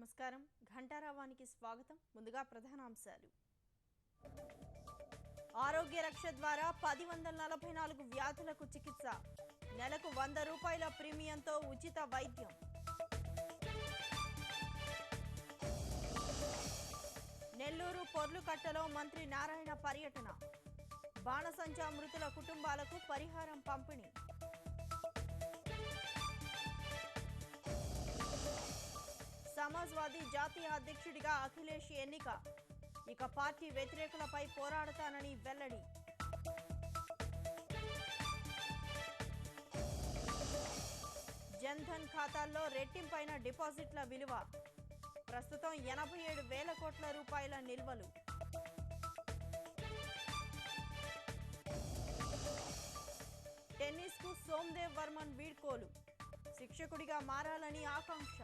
నమస్కారం ఘంటారావానికి స్వాగతం ముందుగా ప్రధానాంశాలు ఆరోగ్య రక్ష ద్వారా 1044 వ్యాధులకు చికిత్స నెలకు 100 రూపాయల ప్రీమియంతో ఉచిత వైద్యం నెల్లూరు పొర్లుకట్టలో మంత్రి నారాయణ పర్యటన బాణసంచా మృతుల కుటుంబాలకు పరిహారం పంపిణీ సమాజ్వాదీ జాతీయ అధ్యక్షుడిగా అఖిలేష్ ఎన్నిక ఇక పార్టీ వ్యతిరేకులపై పోరాడతానని వెల్లడి జన్ధన్ ఖాతాల్లో రెట్టింపైన డిపాజిట్ల విలువ ప్రస్తుతం 87,000 కోట్ల రూపాయల నిల్వలు టెన్నిస్కు సోమ్దేవ్ వర్మన్ వీడ్కోలు శిక్షకుడిగా మారాలని ఆకాంక్ష